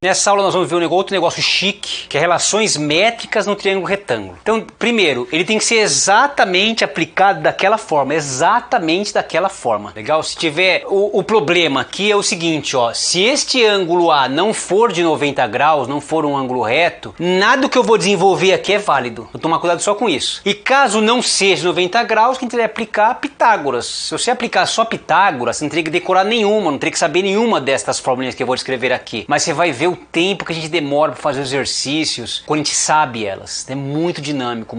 Nessa aula nós vamos ver outro negócio chique, que é relações métricas no triângulo retângulo. Então, primeiro, ele tem que ser exatamente aplicado daquela forma, exatamente daquela forma. Legal? Se tiver... O problema aqui é o seguinte, ó, se este ângulo A não for de 90 graus, não for um ângulo reto, nada do que eu vou desenvolver aqui é válido. Vou tomar cuidado só com isso. E caso não seja 90 graus, quem teria que aplicar Pitágoras. Se você aplicar só Pitágoras, você não teria que decorar nenhuma, não teria que saber nenhuma destas fórmulas que eu vou descrever aqui. Mas você vai ver o tempo que a gente demora para fazer os exercícios quando a gente sabe elas. É muito dinâmico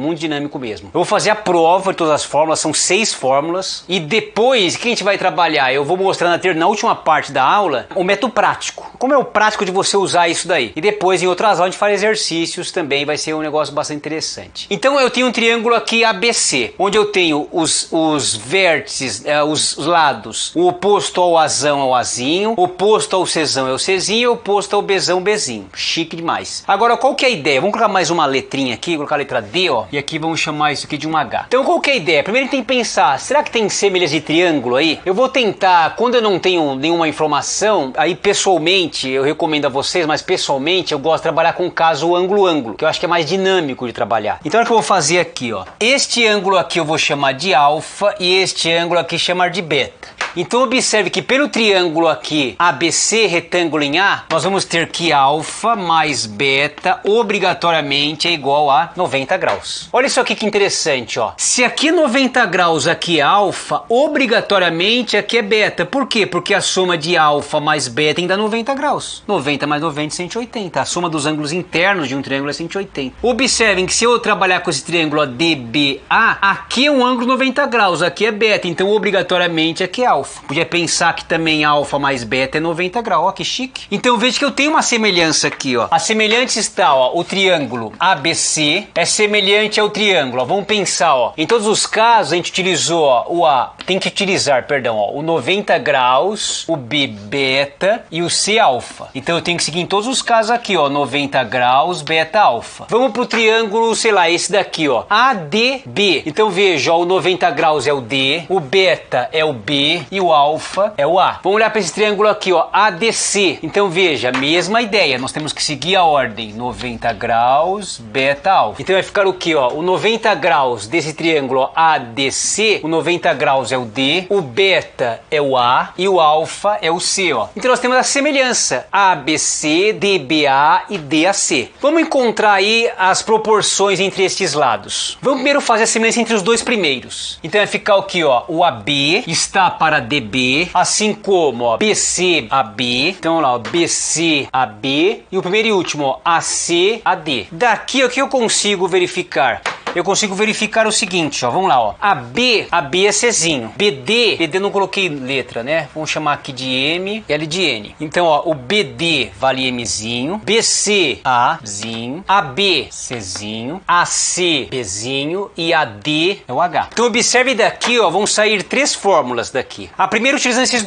mesmo. Eu vou fazer a prova de todas as fórmulas, são 6 fórmulas. E depois, o que a gente vai trabalhar? Eu vou mostrar na última parte da aula o método prático. Como é o prático de você usar isso daí? E depois, em outras aulas, a gente faz exercícios também, vai ser um negócio bastante interessante. Então eu tenho um triângulo aqui ABC, onde eu tenho os vértices, os lados, o oposto ao Azão é o Azinho, o oposto ao Czão é o Czinho e o oposto ao Bzão, Bzinho. Chique demais. Agora, qual que é a ideia? Vamos colocar mais uma letrinha aqui, colocar a letra D, ó, e aqui vamos chamar isso aqui de um H. Então, qual que é a ideia? Primeiro a gente tem que pensar, será que tem semelhança de triângulo aí? Eu vou tentar, quando eu não tenho nenhuma informação, aí pessoalmente, eu recomendo a vocês, mas pessoalmente eu gosto de trabalhar com o caso ângulo-ângulo, que eu acho que é mais dinâmico de trabalhar. Então, o que eu vou fazer aqui, ó, este ângulo aqui eu vou chamar de alfa e este ângulo aqui chamar de beta. Então observe que pelo triângulo aqui ABC retângulo em A, nós vamos ter que alfa mais beta obrigatoriamente é igual a 90 graus. Olha isso aqui que interessante, ó. Se aqui é 90 graus, aqui é alfa, obrigatoriamente aqui é beta. Por quê? Porque a soma de alfa mais beta tem que dar 90 graus. 90 mais 90 é 180. A soma dos ângulos internos de um triângulo é 180. Observem que se eu trabalhar com esse triângulo DBA, aqui é um ângulo 90 graus, aqui é beta, então obrigatoriamente aqui é alfa. Podia pensar que também alfa mais beta é 90 graus, ó, que chique. Então veja que eu tenho uma semelhança aqui, ó. A semelhança está, ó, o triângulo ABC é semelhante ao triângulo, ó. Vamos pensar, ó. Em todos os casos a gente utilizou, ó, o A, tem que utilizar, perdão, ó, o 90 graus, o B beta e o C alfa. Então eu tenho que seguir em todos os casos aqui, ó, 90 graus, beta alfa. Vamos pro triângulo, sei lá, esse daqui, ó, ADB. Então veja, ó, o 90 graus é o D, o beta é o B e o alfa é o A. Vamos olhar para esse triângulo aqui, ó, ADC. Então veja, a mesma ideia, nós temos que seguir a ordem, 90 graus, beta, alfa. Então vai ficar o que, ó, o 90 graus desse triângulo, ó, ADC, o 90 graus é o D, o beta é o A e o alfa é o C, ó. Então nós temos a semelhança, ABC, DBA e DAC. Vamos encontrar aí as proporções entre estes lados. Vamos primeiro fazer a semelhança entre os dois primeiros. Então vai ficar o que, ó, o AB está para DB, assim como, ó, BC AB. Então lá, ó, BC AB e o primeiro e último, ó, AC AD. Daqui o que eu consigo verificar? Eu consigo verificar o seguinte, ó, vamos lá, ó, AB é Czinho, BD eu não coloquei letra, né, vamos chamar aqui de M, L de N. Então, ó, o BD vale Mzinho, BC Azinho, AB Czinho, AC Bzinho e AD é o H. Então observe daqui, ó, vão sair 3 fórmulas daqui. A primeira utilizando esses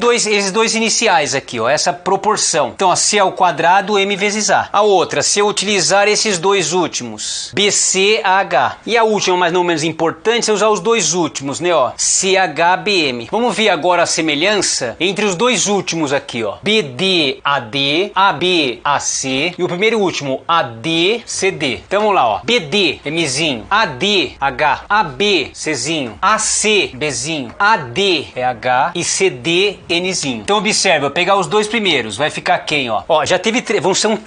dois iniciais aqui, ó, essa proporção. Então, ó, C ao quadrado, M vezes A. A outra, se eu utilizar esses dois últimos, BCH. E a última, mas não menos importante, é usar os dois últimos, né, ó, CHBM. Vamos ver agora a semelhança entre os dois últimos aqui, ó, BDAD, ABAC e o primeiro e último, ADCD. Então vamos lá, ó, BD, Mzinho, ADH, AB, Czinho, AC, Bzinho, AD é H e CD, Nzinho. Então observe, vou pegar os dois primeiros, vai ficar quem, ó? Ó, já teve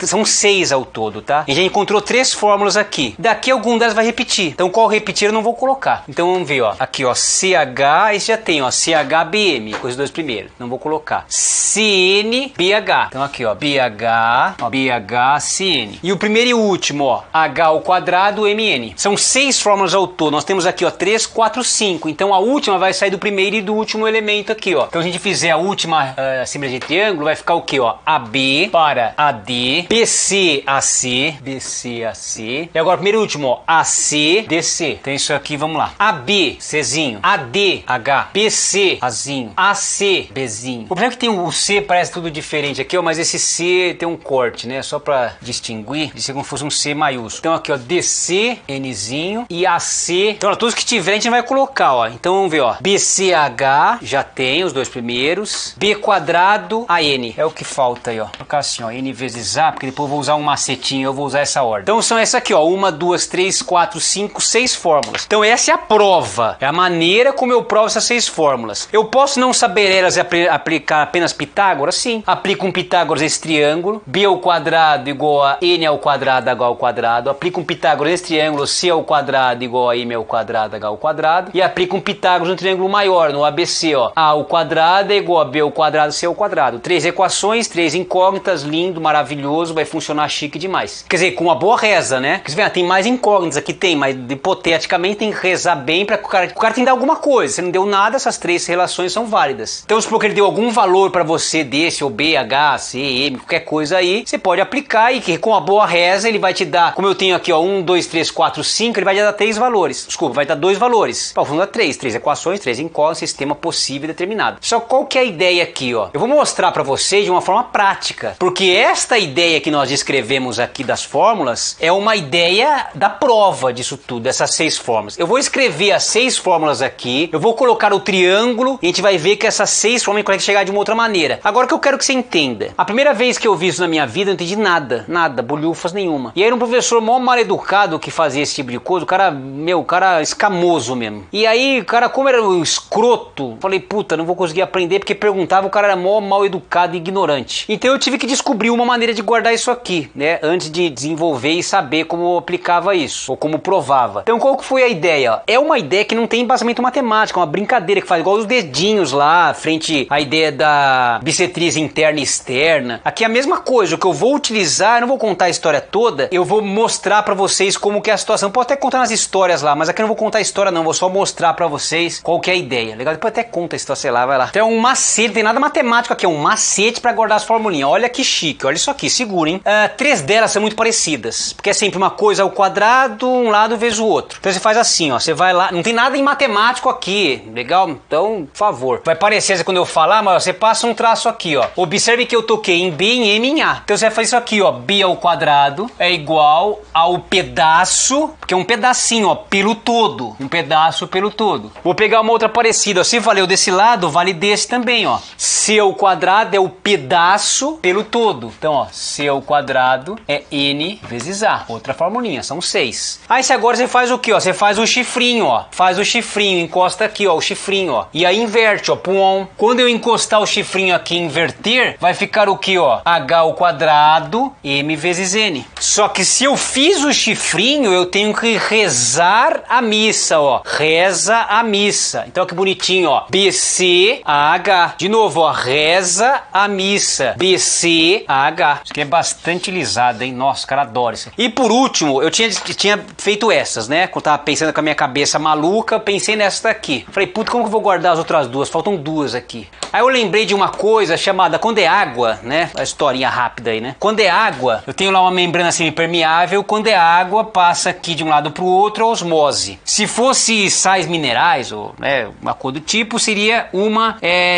são 6 ao todo, tá? E já encontrou 3 fórmulas aqui. Daqui algum delas vai repetir. Então qual repetir eu não vou colocar. Então vamos ver, ó. Aqui, ó, CH, esse já tem, ó, CHBM, com os dois primeiros. Não vou colocar. CNBH. Então aqui, ó, BH, ó, BH, CN. E o primeiro e o último, ó, H ao quadrado, MN. São 6 fórmulas ao todo. Nós temos aqui, ó, 3, 4, 5. Então a última vai sair do primeiro e do último elemento aqui, ó. Então se a gente fizer a última semelhança de triângulo, vai ficar o que, ó? AB para AD, BC, AC, BC, AC. E agora o primeiro e último, ó, AC DC. Então isso aqui, vamos lá. AB, Czinho. AD, H. BC, Azinho. AC, Bzinho. O problema é que tem o C, parece tudo diferente aqui, ó, mas esse C tem um corte, né? Só pra distinguir, de ser como se fosse um C maiúsculo. Então aqui, ó, DC, Nzinho e AC. Então, ó, todos que tiver a gente vai colocar, ó. Então vamos ver, ó. BCH, já tem os dois primeiros. B quadrado, AN. É o que falta aí, ó. Vou colocar assim, ó, N vezes A, porque depois eu vou usar um macetinho, eu vou usar essa ordem. Então são essas aqui, ó. 1, 2, 3, 4, 5, 6 fórmulas. Então essa é a prova. É a maneira como eu provo essas 6 fórmulas. Eu posso não saber elas e aplicar apenas Pitágoras? Sim. Aplico um Pitágoras nesse triângulo. B ao quadrado igual a N ao quadrado, H ao quadrado. Aplico um Pitágoras nesse triângulo. C ao quadrado igual a M ao quadrado, H ao quadrado. E aplico um Pitágoras no triângulo maior, no ABC, ó. A ao quadrado é igual a B ao quadrado, C ao quadrado. 3 equações, 3 incógnitas, lindo, maravilhoso, vai funcionar chique demais. Quer dizer, com uma boa reza, né? Porque você vê, tem mais incógnitas aqui, tem, mas hipoteticamente tem que rezar bem para o cara tem que dar alguma coisa. Se não deu nada, essas 3 relações são válidas. Então, se ele deu algum valor para você desse, ou B, H, C, M, qualquer coisa aí, você pode aplicar e que com a boa reza ele vai te dar, como eu tenho aqui, ó, 1, 2, 3, 4, 5, ele vai te dar 3 valores. Desculpa, vai dar 2 valores. Para o fundo dá 3 equações, 3 incógnitas, sistema possível e determinado. Só qual que é a ideia aqui, ó? Eu vou mostrar para vocês de uma forma prática, porque esta ideia que nós descrevemos aqui das fórmulas é uma ideia da prova disso tudo, dessas 6 fórmulas. Eu vou escrever as 6 fórmulas aqui, eu vou colocar o triângulo e a gente vai ver que essas 6 fórmulas conseguem chegar de uma outra maneira. Agora que eu quero que você entenda. A primeira vez que eu vi isso na minha vida, eu não entendi nada, bolhufas nenhuma. E aí era um professor mó mal educado que fazia esse tipo de coisa, o cara escamoso mesmo. E aí, o cara, como era um escroto, falei, puta, não vou conseguir aprender, porque perguntava, o cara era mó mal educado e ignorante. Então eu tive que descobrir uma maneira de guardar isso aqui, né, antes de desenvolver e saber como eu aplicava isso, ou como provava. Então qual que foi a ideia? É uma ideia que não tem embasamento matemático, é uma brincadeira que faz igual os dedinhos lá, frente à ideia da bissetriz interna e externa. Aqui é a mesma coisa, o que eu vou utilizar, eu não vou contar a história toda, eu vou mostrar pra vocês como que é a situação. Posso até contar nas histórias lá, mas aqui eu não vou contar a história não, vou só mostrar pra vocês qual que é a ideia. Legal? Depois até conta a história, sei lá, vai lá. Então é um macete, não tem nada matemático aqui, é um macete pra guardar as formulinhas. Olha que chique, olha isso aqui, segura, hein? 3 delas são muito parecidas, porque é sempre uma coisa ao quadrado, um lado vezes o outro. Então você faz assim, ó, você vai lá, não tem nada em matemático aqui, legal? Então, por favor. Vai parecer quando eu falar, mas você passa um traço aqui, ó. Observe que eu toquei em B, em M e em A. Então você vai fazer isso aqui, ó, B ao quadrado é igual ao pedaço, porque é um pedacinho, ó, pelo todo. Um pedaço pelo todo. Vou pegar uma outra parecida, ó. Se valeu desse lado, vale desse também, ó. C ao quadrado é o pedaço pelo todo. Então, ó, C ao quadrado é N vezes A. Outra formulinha, são 6. Aí agora você faz o que, ó? Você faz o chifrinho, ó. Faz o chifrinho, encosta aqui, ó, o chifrinho, ó. E aí inverte, ó, pum. Quando eu encostar o chifrinho aqui e inverter, vai ficar o que, ó? H ao quadrado, M vezes N. Só que se eu fiz o chifrinho, eu tenho que rezar a missa, ó. Reza a missa. Então, que bonitinho, ó. BCH. De novo, ó. Reza a missa. BCH. Isso aqui é bastante lisado, hein? Nossa, o cara adora isso. E por último, eu tinha feito essas, né? Quando eu tava pensando com a minha cabeça maluca, pensei nessa daqui. Falei, puta, como que eu vou guardar as outras duas? Faltam 2 aqui. Aí eu lembrei de uma coisa chamada, quando é água, né? A historinha rápida aí, né? Quando é água, eu tenho lá uma membrana semipermeável, quando é água, passa aqui de um lado pro outro a osmose. Se fosse sais minerais, ou né, uma coisa do tipo, seria uma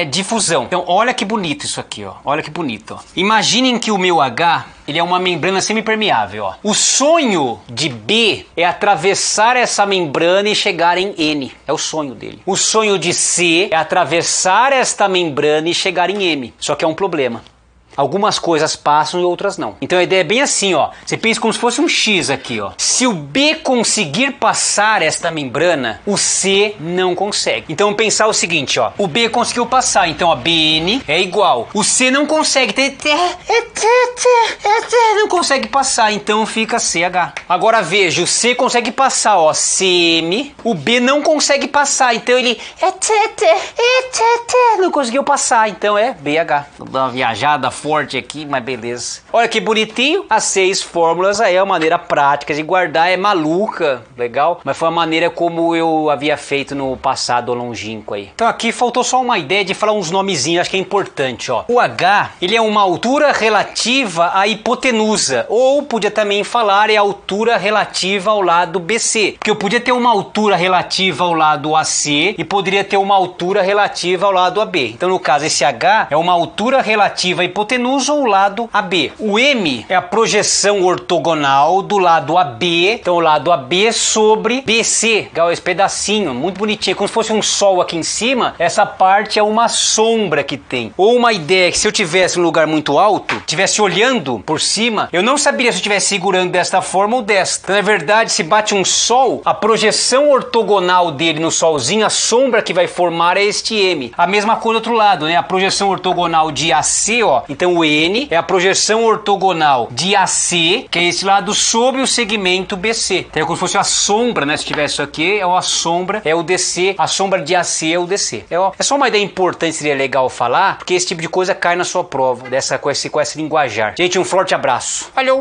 difusão. Então, olha que bonito isso aqui, ó. Olha que bonito, ó. Imaginem que o meu H, ele é uma membrana semipermeável, ó. O sonho de B é atravessar essa membrana e chegar em N. É o sonho dele. O sonho de C é atravessar esta membrana e chegar em M. Só que é um problema. Algumas coisas passam e outras não. Então a ideia é bem assim, ó. Você pensa como se fosse um X aqui, ó. Se o B conseguir passar esta membrana, o C não consegue. Então pensar o seguinte, ó. O B conseguiu passar, então a BN é igual. O C não consegue. Não consegue passar, então fica CH. Agora veja, o C consegue passar, ó. CM. O B não consegue passar, então ele Não conseguiu passar, então é BH. Vou dar uma viajada forte aqui, mas beleza. Olha que bonitinho. As 6 fórmulas aí é uma maneira prática de guardar, é maluca, legal? Mas foi a maneira como eu havia feito no passado longínquo aí. Então aqui faltou só uma ideia de falar uns nomezinhos, acho que é importante, ó. O H, ele é uma altura relativa à hipotenusa, ou podia também falar é a altura relativa ao lado BC, porque eu podia ter uma altura relativa ao lado AC e poderia ter uma altura relativa ao lado AB. Então no caso esse H é uma altura relativa à hipotenusa ou lado AB. O M é a projeção ortogonal do lado AB, então o lado AB sobre BC, legal, esse pedacinho, muito bonitinho, como se fosse um sol aqui em cima, essa parte é uma sombra que tem. Ou uma ideia que se eu tivesse um lugar muito alto, estivesse olhando por cima, eu não saberia se eu estivesse segurando desta forma ou desta. Então, na verdade, se bate um sol, a projeção ortogonal dele no solzinho, a sombra que vai formar é este M. A mesma coisa do outro lado, né? A projeção ortogonal de AC, ó. Então o N é a projeção ortogonal de AC, que é esse lado sobre o segmento BC. Então é como se fosse a sombra, né? Se tivesse isso aqui, é a sombra, é o DC, a sombra de AC é o DC. É só uma ideia importante, seria legal falar, porque esse tipo de coisa cai na sua prova, com esse linguajar. Gente, um forte abraço. Valeu!